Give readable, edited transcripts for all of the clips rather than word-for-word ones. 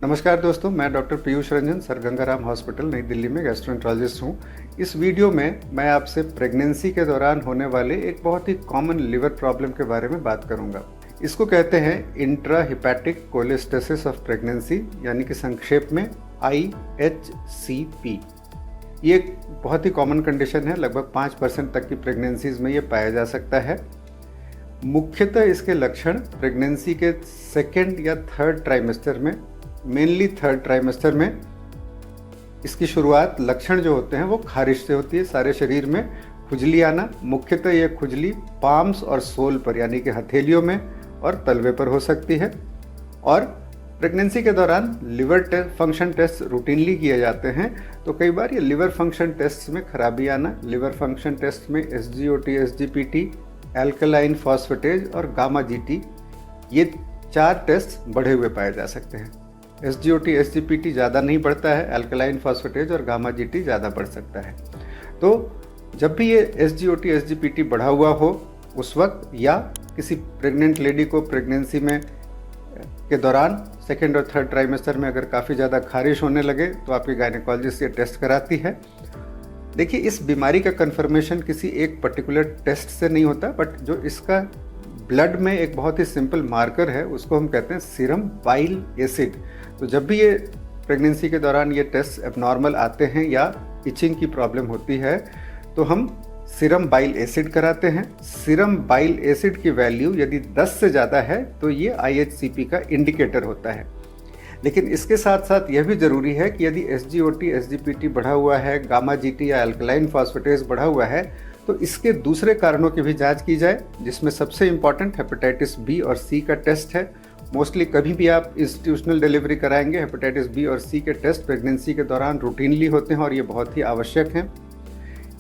नमस्कार दोस्तों, मैं doctor Piyush Ranjan, sir Gangaram hospital नई दिल्ली में गैस्ट्रोएंटरोलॉजिस्ट हूँ। इस वीडियो में मैं आपसे प्रेगनेंसी के दौरान होने वाले एक बहुत ही कॉमन लिवर प्रॉब्लम के बारे में बात करूँगा। इसको कहते हैं इंट्राहिपैटिक कोलेस्टेसिस ऑफ प्रेगनेंसी, यानी कि संक्षेप में IHCP। ये एक बहुत ही कॉमन कंडीशन है, लगभग 5% तक की प्रेगनेंसीज में ये पाया जा सकता है। मुख्यतः इसके लक्षण प्रेगनेंसी के सेकेंड या थर्ड ट्राइमेस्टर में, मेनली थर्ड ट्राइमेस्टर में इसकी शुरुआत लक्षण जो होते हैं वो खारिश से होती है। सारे शरीर में खुजली आना, मुख्यतः ये खुजली पाम्स और सोल पर, यानी कि हथेलियों में और तलवे पर हो सकती है। और प्रेगनेंसी के दौरान लिवर फंक्शन टेस्ट रूटीनली किए जाते हैं, तो कई बार ये लिवर फंक्शन टेस्ट में खराबी आना, लिवर फंक्शन टेस्ट में SGOT, SGPT, एल्कलाइन फॉस्फेटेज और गामा GT, ये 4 टेस्ट बढ़े हुए पाए जा सकते हैं। SGOT, SGPT ज़्यादा नहीं बढ़ता है, एल्कलाइन फॉस्फेटेज और गामा GT ज़्यादा बढ़ सकता है। तो जब भी ये SGOT, SGPT बढ़ा हुआ हो उस वक्त, या किसी प्रेग्नेंट लेडी को प्रेगनेंसी में के दौरान सेकेंड और थर्ड ट्राइमेस्टर में अगर काफ़ी ज़्यादा खारिश होने लगे, तो आपकी गायनेकोलॉजिस्ट ये टेस्ट कराती है। देखिए, इस बीमारी का कन्फर्मेशन किसी एक पर्टिकुलर टेस्ट से नहीं होता, बट जो इसका ब्लड में एक बहुत ही सिंपल मार्कर है, उसको हम कहते हैं सीरम बाइल एसिड। तो जब भी ये प्रेगनेंसी के दौरान ये टेस्ट एबनॉर्मल आते हैं या इचिंग की प्रॉब्लम होती है, तो हम सीरम बाइल एसिड कराते हैं। सीरम बाइल एसिड की वैल्यू यदि 10 से ज़्यादा है तो ये IHCP का इंडिकेटर होता है। लेकिन इसके साथ साथ यह भी ज़रूरी है कि यदि SGOT, SGPT बढ़ा हुआ है, गामा GT या एल्कलाइन फॉस्फेटेज बढ़ा हुआ है, तो इसके दूसरे कारणों की भी जांच की जाए, जिसमें सबसे इम्पॉर्टेंट हेपेटाइटिस B और C का टेस्ट है। मोस्टली कभी भी आप इंस्टीट्यूशनल डिलीवरी कराएंगे, हेपेटाइटिस B और C के टेस्ट प्रेगनेंसी के दौरान रूटीनली होते हैं और ये बहुत ही आवश्यक हैं।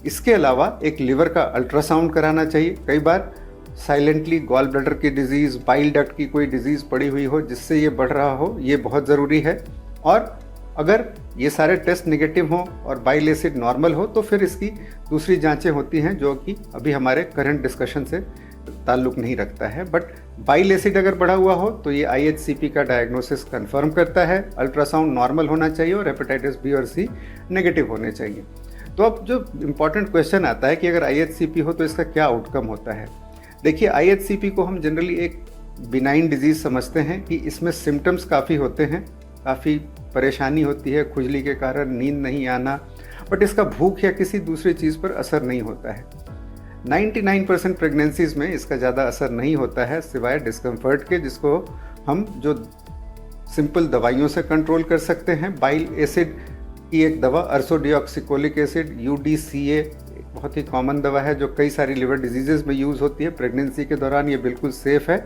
इसके अलावा एक लिवर का अल्ट्रासाउंड कराना चाहिए। कई बार साइलेंटली गॉल ब्लैडर की डिजीज़, बाइल डक्ट की कोई डिजीज़ पड़ी हुई हो जिससे ये बढ़ रहा हो, ये बहुत ज़रूरी है। और अगर ये सारे टेस्ट नेगेटिव हों और बाइल एसिड नॉर्मल हो, तो फिर इसकी दूसरी जांचें होती हैं जो कि अभी हमारे करंट डिस्कशन से ताल्लुक़ नहीं रखता है। बट बाइल एसिड अगर बढ़ा हुआ हो तो ये IHCP का डायग्नोसिस कंफर्म करता है। अल्ट्रासाउंड नॉर्मल होना चाहिए और हेपेटाइटिस B और C नेगेटिव होने चाहिए। तो अब जो इम्पॉर्टेंट क्वेश्चन आता है कि अगर IHCP हो तो इसका क्या आउटकम होता है। देखिए, IHCP को हम जनरली एक बिनाइन डिजीज़ समझते हैं कि इसमें सिम्टम्स काफ़ी होते हैं, काफ़ी परेशानी होती है, खुजली के कारण नींद नहीं आना, बट इसका भूख या किसी दूसरी चीज़ पर असर नहीं होता है। 99% प्रेगनेंसीज में इसका ज़्यादा असर नहीं होता है, सिवाय डिस्कम्फर्ट के, जिसको हम जो सिंपल दवाइयों से कंट्रोल कर सकते हैं। बाइल एसिड की एक दवा अर्सोडिऑक्सिकोलिक एसिड, UDCA, बहुत ही कॉमन दवा है जो कई सारी लिवर डिजीज़ में यूज़ होती है। प्रेगनेंसी के दौरान ये बिल्कुल सेफ़ है।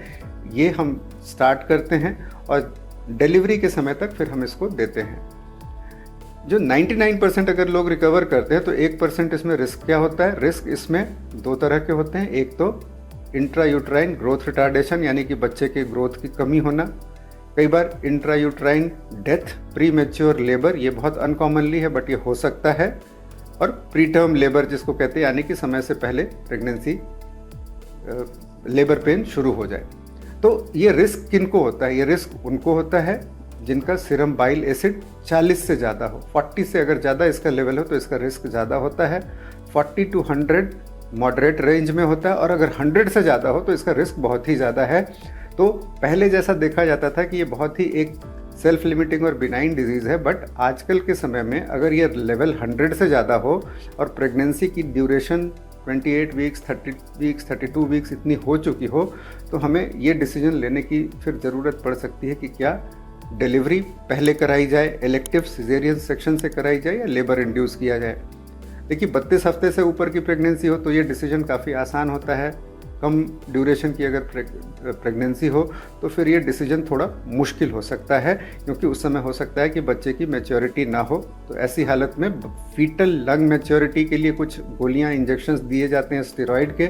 ये हम स्टार्ट करते हैं और डिलीवरी के समय तक फिर हम इसको देते हैं। जो 99% अगर लोग रिकवर करते हैं, तो 1% इसमें रिस्क क्या होता है। रिस्क इसमें 2 तरह के होते हैं। एक तो इंट्रायूट्राइन ग्रोथ रिटार्डेशन, यानी कि बच्चे के ग्रोथ की कमी होना। कई बार intrauterine death, premature labour, ये बहुत अनकॉमनली है बट ये हो सकता है। और प्री टर्म लेबर जिसको कहते हैं, यानी कि समय से पहले प्रेगनेंसी लेबर पेन शुरू हो जाए। तो ये रिस्क किनको होता है? ये रिस्क उनको होता है जिनका सीरम बाइल एसिड 40 से ज़्यादा हो। 40 से अगर ज़्यादा इसका लेवल हो तो इसका रिस्क ज़्यादा होता है। 40 to 100 मॉडरेट रेंज में होता है, और अगर 100 से ज़्यादा हो तो इसका रिस्क बहुत ही ज़्यादा है। तो पहले जैसा देखा जाता था कि ये बहुत ही एक सेल्फ लिमिटिंग और बिनाइन डिजीज़ है, बट आजकल के समय में अगर ये लेवल 100 से ज़्यादा हो और प्रेगनेंसी की ड्यूरेशन 28 वीक्स, 30 वीक्स, 32 वीक्स इतनी हो चुकी हो, तो हमें ये डिसीजन लेने की फिर ज़रूरत पड़ सकती है कि क्या डिलीवरी पहले कराई जाए, इलेक्टिव सिजेरियन सेक्शन से कराई जाए, या लेबर इंड्यूस किया जाए। देखिए, 32 हफ्ते से ऊपर की प्रेगनेंसी हो तो ये डिसीजन काफ़ी आसान होता है। कम ड्यूरेशन की अगर प्रेगनेंसी हो तो फिर ये डिसीजन थोड़ा मुश्किल हो सकता है, क्योंकि उस समय हो सकता है कि बच्चे की मैच्योरिटी ना हो। तो ऐसी हालत में फीटल लंग मैच्योरिटी के लिए कुछ गोलियां, इंजेक्शंस दिए जाते हैं स्टेरॉइड के,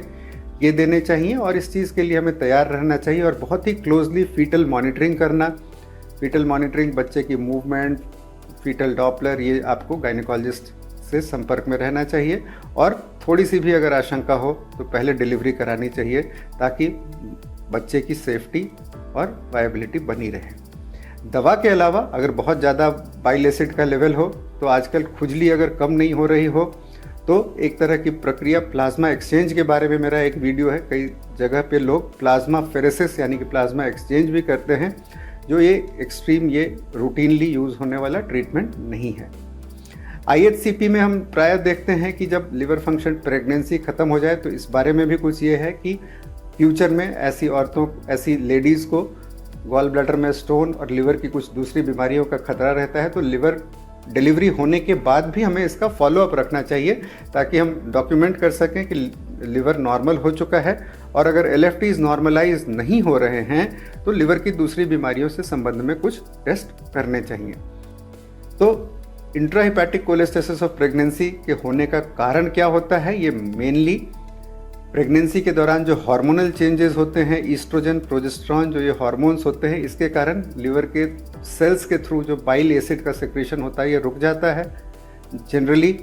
ये देने चाहिए। और इस चीज़ के लिए हमें तैयार रहना चाहिए और बहुत ही क्लोजली फीटल मॉनिटरिंग करना। फीटल मॉनिटरिंग, बच्चे की मूवमेंट, फीटल डॉपलर, ये आपको गायनेकोलॉजिस्ट से संपर्क में रहना चाहिए। और थोड़ी सी भी अगर आशंका हो तो पहले डिलीवरी करानी चाहिए, ताकि बच्चे की सेफ्टी और वायबिलिटी बनी रहे। दवा के अलावा अगर बहुत ज़्यादा बाइल एसिड का लेवल हो तो आजकल खुजली अगर कम नहीं हो रही हो तो एक तरह की प्रक्रिया प्लाज्मा एक्सचेंज के बारे में मेरा एक वीडियो है। कई जगह पे लोग प्लाज्मा फेरेसिस यानी कि प्लाज्मा एक्सचेंज भी करते हैं, जो ये एक्सट्रीम ये रूटीनली यूज़ होने वाला ट्रीटमेंट नहीं है। IHCP में हम प्राय देखते हैं कि जब लिवर फंक्शन प्रेगनेंसी ख़त्म हो जाए तो इस बारे में भी कुछ ये है कि फ्यूचर में ऐसी औरतों, ऐसी लेडीज़ को गॉल ब्लैडर में स्टोन और लिवर की कुछ दूसरी बीमारियों का खतरा रहता है, तो लिवर डिलीवरी होने के बाद भी हमें इसका फॉलोअप रखना चाहिए ताकि हम डॉक्यूमेंट कर सकें कि लिवर नॉर्मल हो चुका है। और अगर LFTs नॉर्मलाइज नहीं हो रहे हैं तो लिवर की दूसरी बीमारियों से संबंध में कुछ टेस्ट करने चाहिए। तो इंट्राहिपैटिक कोलेस्टेसिस ऑफ प्रेगनेंसी के होने का कारण क्या होता है? ये मेनली प्रेगनेंसी के दौरान जो हार्मोनल चेंजेस होते हैं, ईस्ट्रोजन, प्रोजेस्टेरॉन, जो ये हार्मोन्स होते हैं, इसके कारण लिवर के सेल्स के थ्रू जो बाइल एसिड का सेक्रेशन होता है ये रुक जाता है। जनरली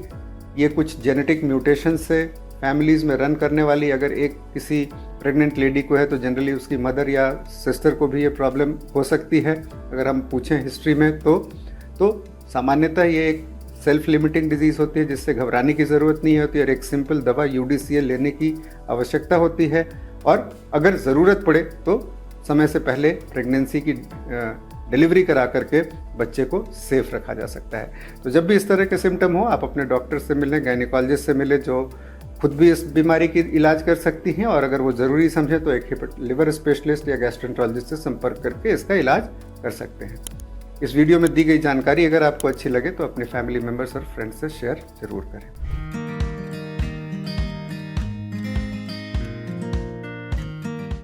ये कुछ जेनेटिक म्यूटेशन से फैमिलीज़ में रन करने वाली अगर एक किसी प्रेग्नेंट लेडी को है तो जनरली उसकी मदर या सिस्टर को भी ये प्रॉब्लम हो सकती है। अगर हम पूछें हिस्ट्री में तो सामान्यतः ये एक सेल्फ लिमिटिंग डिजीज़ होती है जिससे घबराने की ज़रूरत नहीं होती और एक सिंपल दवा UDCA लेने की आवश्यकता होती है। और अगर ज़रूरत पड़े तो समय से पहले प्रेगनेंसी की डिलीवरी करा करके बच्चे को सेफ रखा जा सकता है। तो जब भी इस तरह के सिम्टम हो आप अपने डॉक्टर से मिलें, गायनिकोलॉजिस्ट से मिलें जो खुद भी इस बीमारी की इलाज कर सकती हैं, और अगर वो ज़रूरी समझे तो एक लिवर स्पेशलिस्ट या गैस्ट्रोएंटरोलॉजिस्ट से संपर्क करके इसका इलाज कर सकते हैं। इस वीडियो में दी गई जानकारी अगर आपको अच्छी लगे तो अपने फैमिली मेम्बर्स और फ्रेंड्स से शेयर जरूर करें।